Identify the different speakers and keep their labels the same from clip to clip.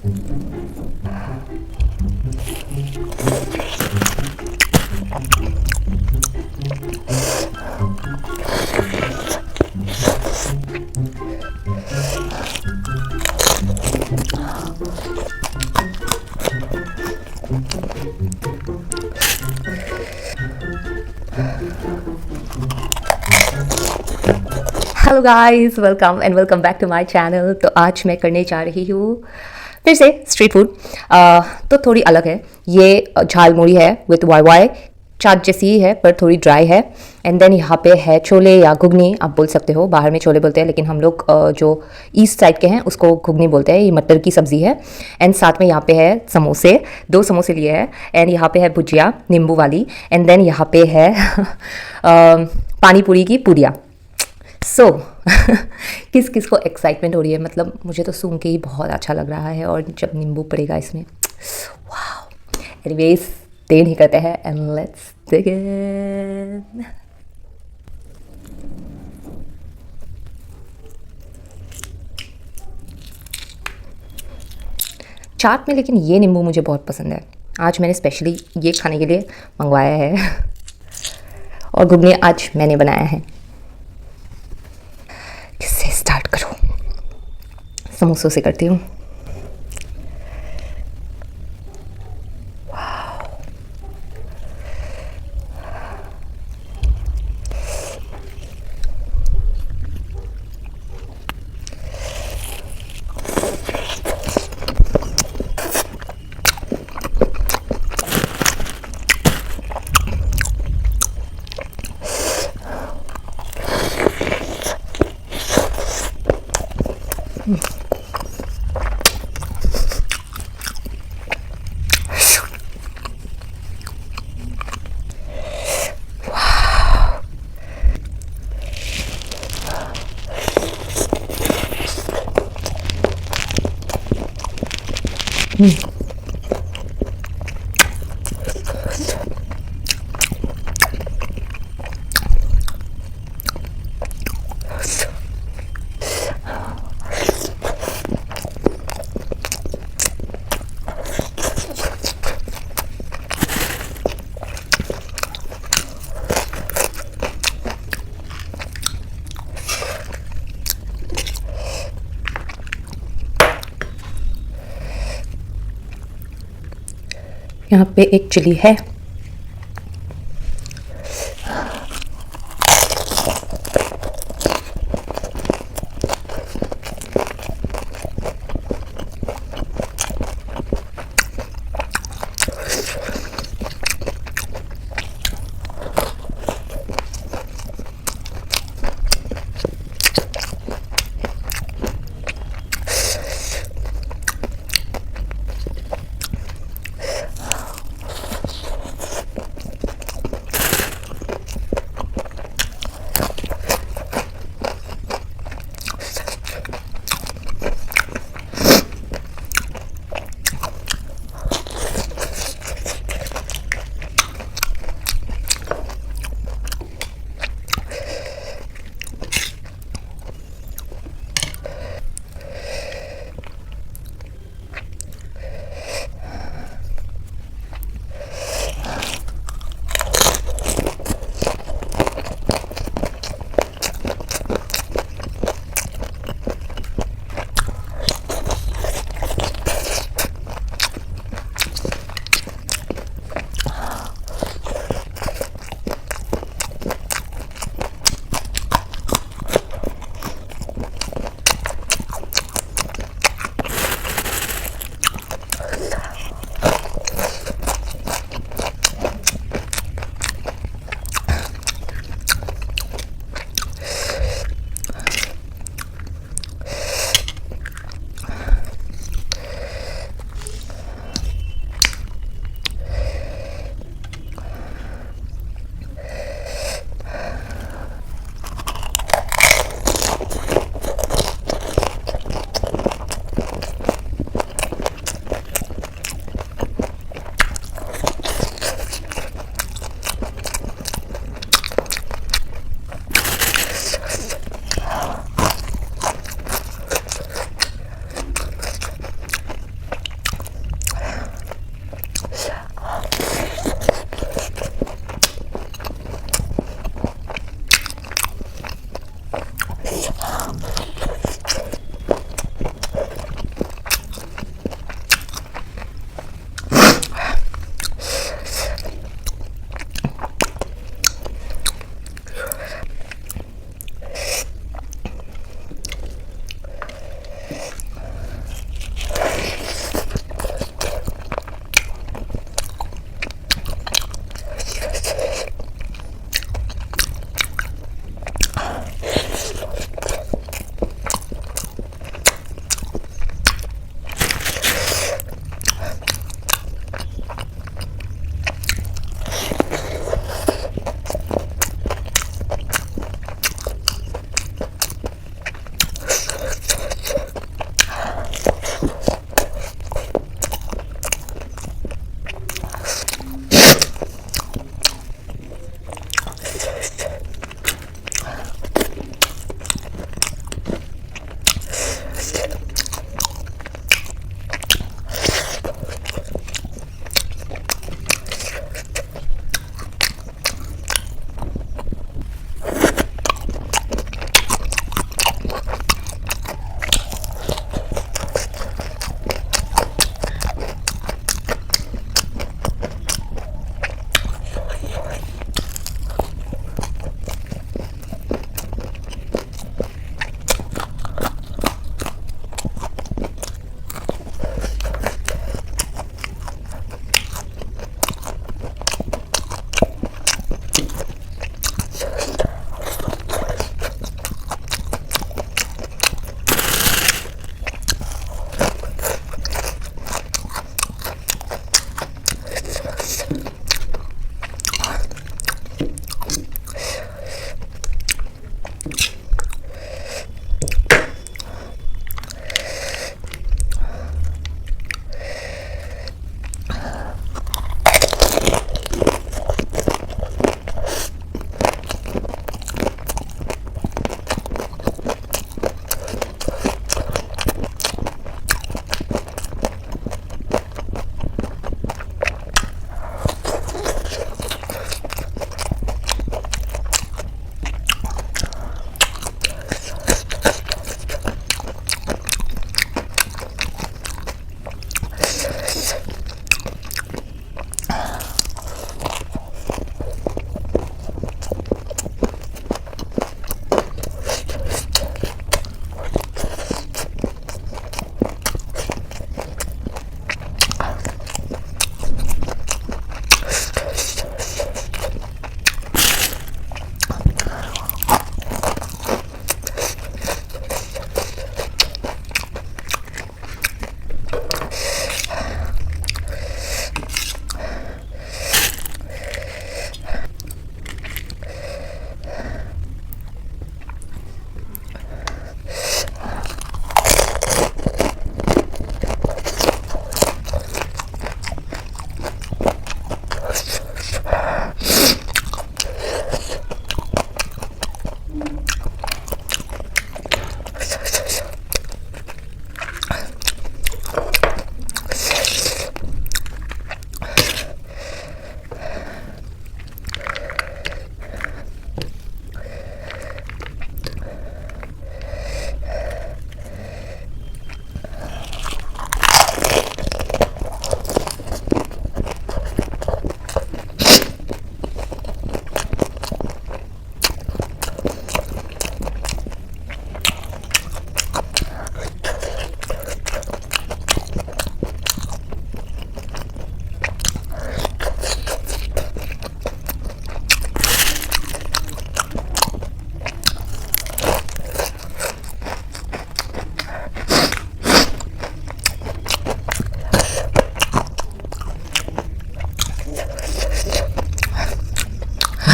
Speaker 1: Hello guys, welcome back to my channel. तो आज मैं करने जा रही हूँ फिर से स्ट्रीट फूड। तो थोड़ी अलग है। ये झाल मुड़ी है विथ वाई वाई। चाट जैसी ही है पर थोड़ी ड्राई है। एंड देन यहाँ पे है छोले या घुगनी, आप बोल सकते हो। बाहर में छोले बोलते हैं लेकिन हम लोग जो ईस्ट साइड के हैं उसको घुगनी बोलते हैं। ये मटर की सब्ज़ी है। एंड साथ में यहाँ पे है समोसे, 2 समोसे लिए हैं। एंड यहाँ पे है भुजिया नींबू वाली। एंड देन यहाँ पे है पानी पूरी की पूरियाँ। सो किस किस को एक्साइटमेंट हो रही है? मतलब मुझे तो सुन के ही बहुत अच्छा लग रहा है, और जब नींबू पड़ेगा इसमें, वाह। एनीवेज, देर नहीं करते हैं एंड लेट्स बिगिन। चाट में लेकिन ये नींबू मुझे बहुत पसंद है। आज मैंने स्पेशली ये खाने के लिए मंगवाया है और घुगनी आज मैंने बनाया है। किससे स्टार्ट करूं? समोसों से करती हूँ। यहाँ पे एक चिली है।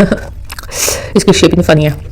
Speaker 1: इसकी शेपिंग फनी है।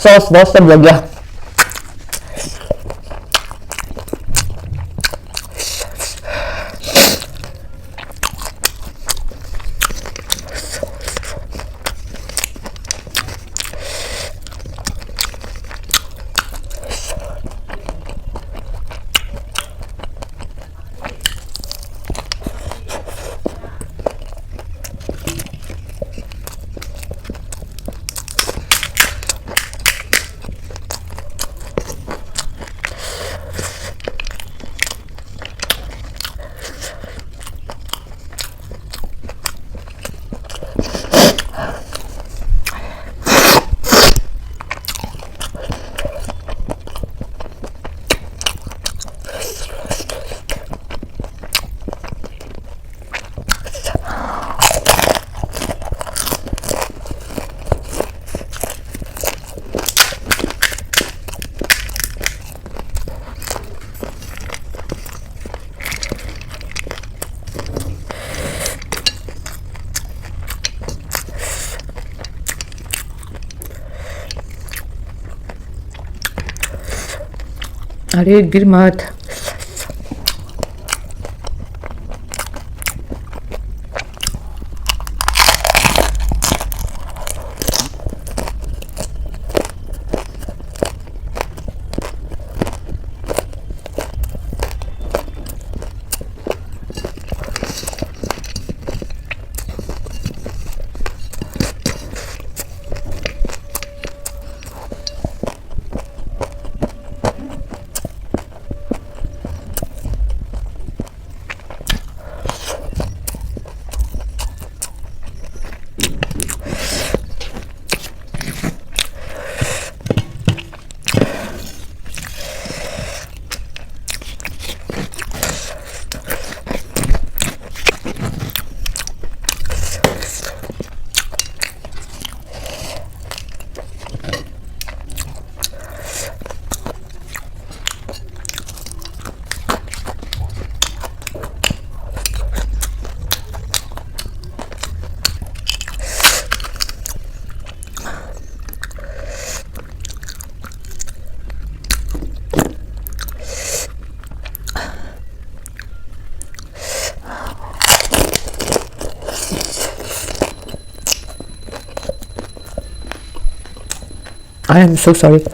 Speaker 1: सॉस बहुत सब लग गया। अरे गिर मत. I am so sorry.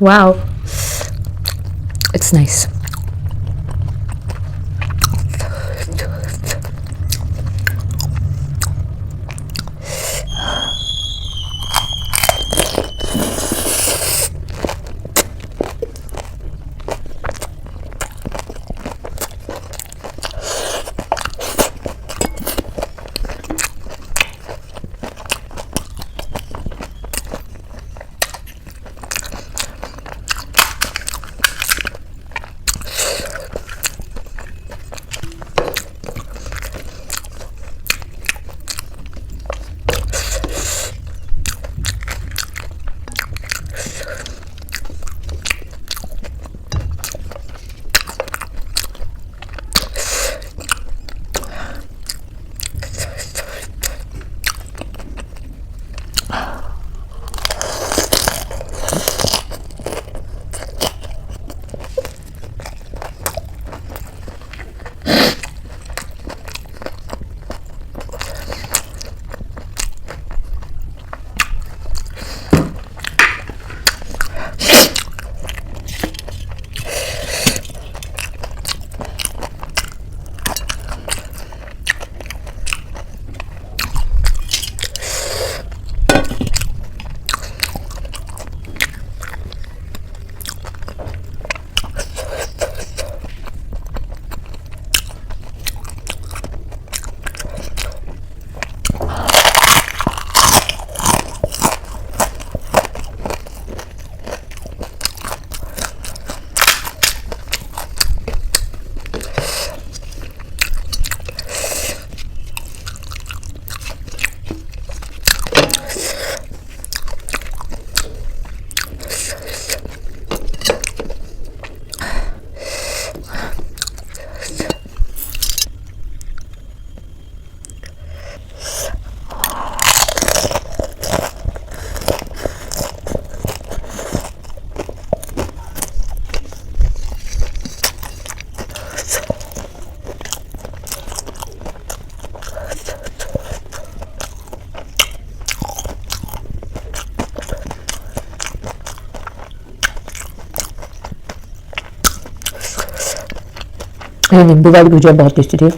Speaker 1: Wow, it's nice. ये नींबू वाली भुजिया बहुत टेस्टी थी।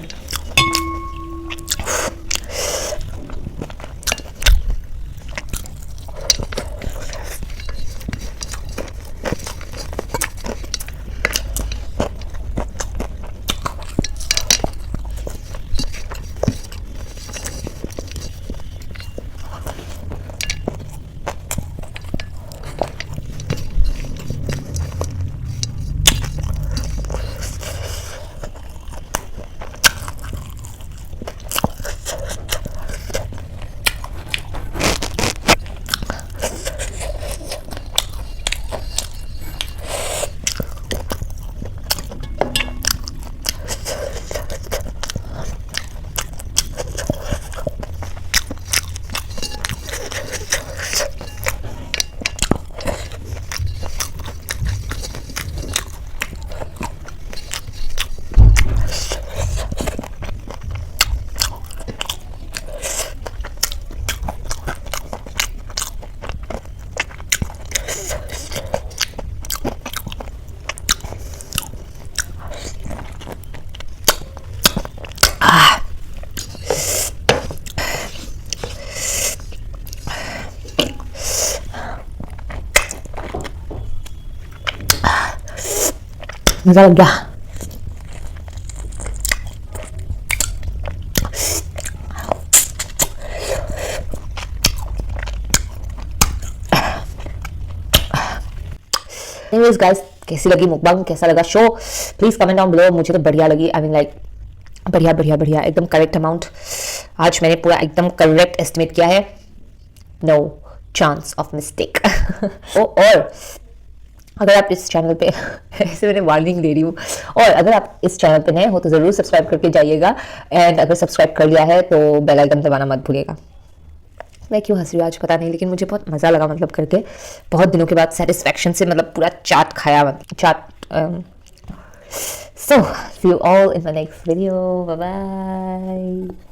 Speaker 1: मजा लग गया। एनीवेज गाइस, कैसी लगी मुकबांग, कैसा लगा show, please comment down below. मुझे तो बढ़िया लगी। आई मीन लाइक बढ़िया बढ़िया बढ़िया, एकदम करेक्ट अमाउंट। आज मैंने पूरा एकदम करेक्ट एस्टिमेट किया है, नो चांस ऑफ मिस्टेक। और अगर आप इस चैनल पे ऐसे मैंने वार्निंग दे रही हूँ, और अगर आप इस चैनल पे नए हो तो ज़रूर सब्सक्राइब करके जाइएगा। एंड अगर सब्सक्राइब कर लिया है तो बेल आइकन दबाना मत भूलिएगा। मैं क्यों हंस रही हूँ आज पता नहीं, लेकिन मुझे बहुत मज़ा लगा मतलब करके। बहुत दिनों के बाद सेटिस्फैक्शन से मतलब पूरा चाट खाया, चाट। So see you all in my next video, bye bye.